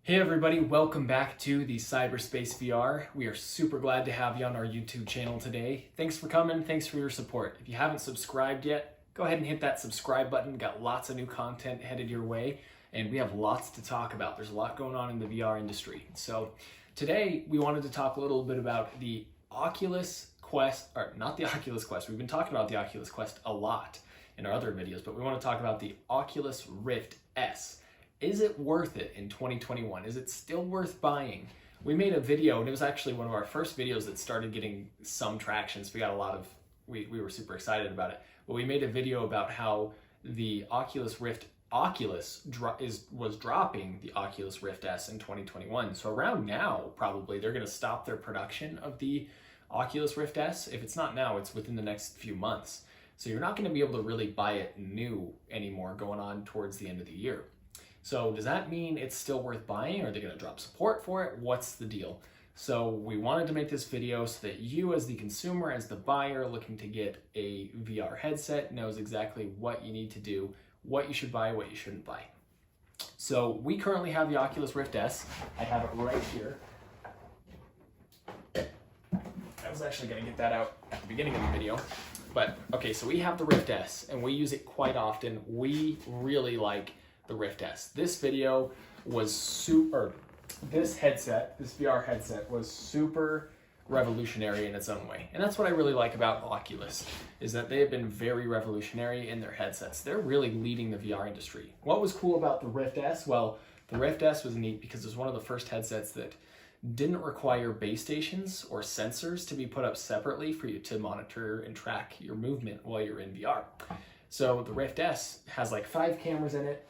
Hey everybody, welcome back to the Cyberspace VR. We are super glad to have you on our YouTube channel today. Thanks for coming, thanks for your support. If you haven't subscribed yet, go ahead and hit that subscribe button. Got lots of new content headed your way, and we have lots to talk about. There's a lot going on in the VR industry. So today we wanted to talk a little bit about the Oculus Quest, or not the Oculus Quest. We've been talking about the Oculus Quest a lot in our other videos, but we want to talk about the Oculus Rift S. Is it worth it in 2021? Is it still worth buying? We made a video, and it was actually one of our first videos that started getting some traction. So we got a lot of, we were super excited about it. But we made a video about how the Oculus Rift was dropping the Oculus Rift S in 2021. So around now, probably, they're going to stop their production of the Oculus Rift S. If it's not now, it's within the next few months. So you're not going to be able to really buy it new anymore going on towards the end of the year. So does that mean it's still worth buying? Are they going to drop support for it? What's the deal? So we wanted to make this video so that you as the consumer, as the buyer looking to get a VR headset, knows exactly what you need to do, what you should buy, what you shouldn't buy. So we currently have the Oculus Rift S. I have it right here. I was actually going to get that out at the beginning of the video. But okay, so we have the Rift S and we use it quite often. We really like the Rift S. This video was this VR headset was super revolutionary in its own way. And that's what I really like about Oculus, is that they have been very revolutionary in their headsets. They're really leading the VR industry. What was cool about the Rift S? Well, the Rift S was neat because it was one of the first headsets that didn't require base stations or sensors to be put up separately for you to monitor and track your movement while you're in VR. So the Rift S has like 5 cameras in it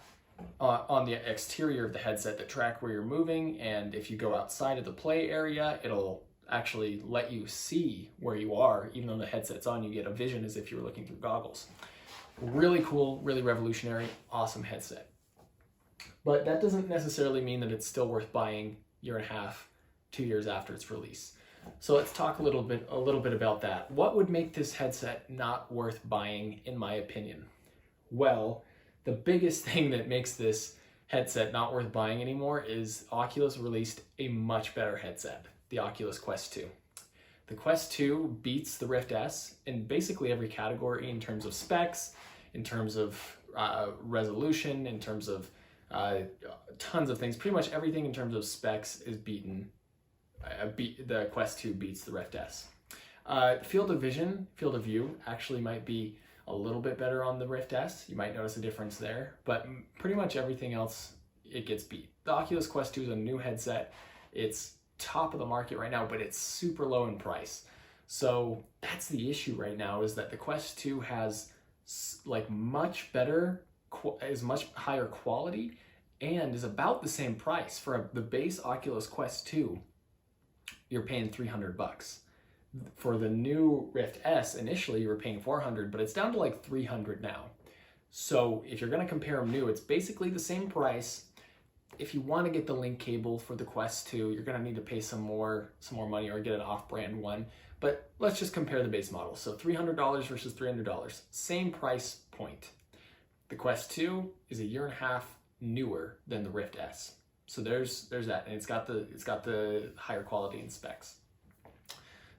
on the exterior of the headset that track where you're moving, and if you go outside of the play area, it'll actually let you see where you are. Even though the headset's on, you get a vision as if you were looking through goggles. Really cool, really revolutionary, awesome headset. But that doesn't necessarily mean that it's still worth buying a year and a half, 2 years after its release. So let's talk a little bit about that. What would make this headset not worth buying, in my opinion? Well, the biggest thing that makes this headset not worth buying anymore is Oculus released a much better headset, the Oculus Quest 2. The Quest 2 beats the Rift S in basically every category in terms of specs, in terms of resolution, in terms of tons of things. Pretty much everything in terms of specs is beaten. The Quest 2 beats the Rift S. Field of view actually might be a little bit better on the Rift S. You might notice a difference there, but pretty much everything else, it gets beat. The Oculus Quest 2 is a new headset. It's top of the market right now, but it's super low in price. So that's the issue right now, is that the Quest 2 has like much higher quality and is about the same price. For the base Oculus Quest 2, you're paying $300. For the new Rift S, initially you were paying $400, but it's down to like $300 now. So if you're going to compare them new, it's basically the same price. If you want to get the link cable for the Quest 2, you're going to need to pay some more money or get an off-brand one. But let's just compare the base model. So $300 versus $300, same price point. The Quest 2 is a year and a half newer than the Rift S. So there's that, and it's got the higher quality and specs.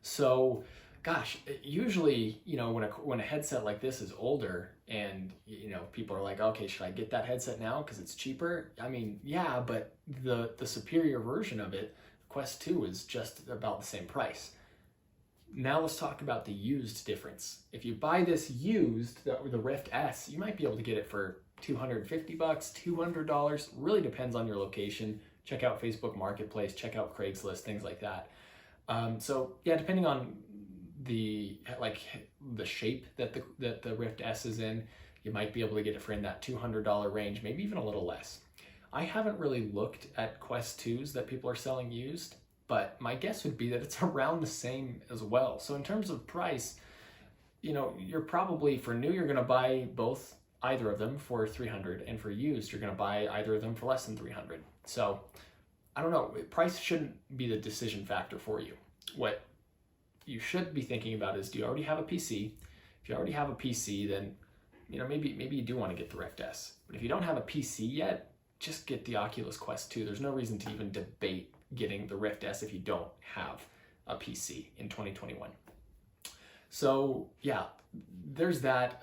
So, gosh, usually, when a headset like this is older and, people are like, okay, should I get that headset now because it's cheaper? I mean, yeah, but the superior version of it, Quest 2, is just about the same price. Now let's talk about the used difference. If you buy this used, the Rift S, you might be able to get it for $250, $200, really depends on your location. Check out Facebook Marketplace, check out Craigslist, things like that. So yeah, depending on the shape that the Rift S is in, you might be able to get it for in that $200 range, maybe even a little less. I haven't really looked at Quest 2s that people are selling used, but my guess would be that it's around the same as well. So in terms of price, you're probably, for new, you're going to buy either of them for $300, and for used, you're going to buy either of them for less than $300. So I don't know, price shouldn't be the decision factor for you. What you should be thinking about is, do you already have a PC? If you already have a PC, then maybe you do want to get the Rift S. But if you don't have a PC yet, just get the Oculus Quest 2. There's no reason to even debate getting the Rift S if you don't have a PC in 2021. So yeah, there's that.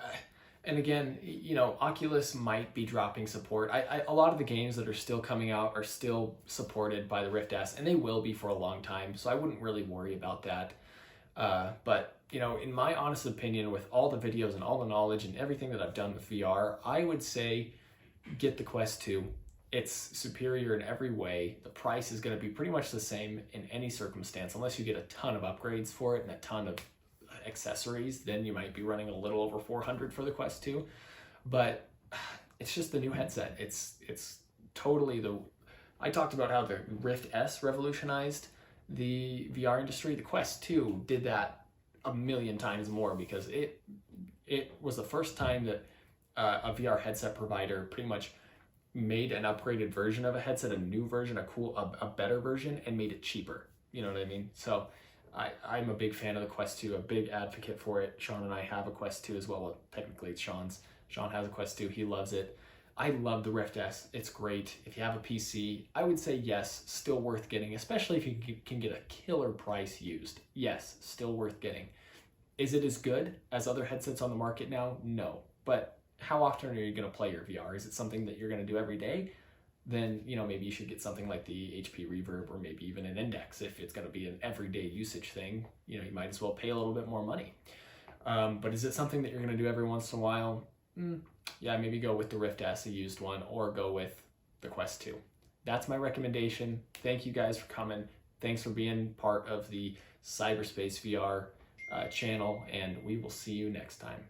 And again, you know, Oculus might be dropping support. A lot of the games that are still coming out are still supported by the Rift S, and they will be for a long time, so I wouldn't really worry about that. But, you know, in my honest opinion, with all the videos and all the knowledge and everything that I've done with VR, I would say get the Quest 2. It's superior in every way. The price is going to be pretty much the same in any circumstance, unless you get a ton of upgrades for it and a ton of accessories. Then you might be running a little over $400 for the Quest 2. But it's just the new headset. It's totally I talked about how the Rift S revolutionized the VR industry. The Quest 2 did that a million times more, because it was the first time that a VR headset provider pretty much made an upgraded version of a headset, a new version, a better version, and made it cheaper. You know what I mean? So I'm a big fan of the Quest 2, a big advocate for it. Sean and I have a Quest 2 as well. Well, technically it's Sean's. Sean has a Quest 2. He loves it. I love the Rift S. It's great. If you have a PC, I would say yes, still worth getting, especially if you can get a killer price used. Yes, still worth getting. Is it as good as other headsets on the market now? No. But how often are you going to play your VR? Is it something that you're going to do every day? Then, you know, maybe you should get something like the HP Reverb, or maybe even an Index. If it's going to be an everyday usage thing, you know, you might as well pay a little bit more money. But is it something that you're going to do every once in a while? Yeah, maybe go with the Rift S, a used one, or go with the Quest 2. That's my recommendation. Thank you guys for coming. Thanks for being part of the Cyberspace VR channel, and we will see you next time.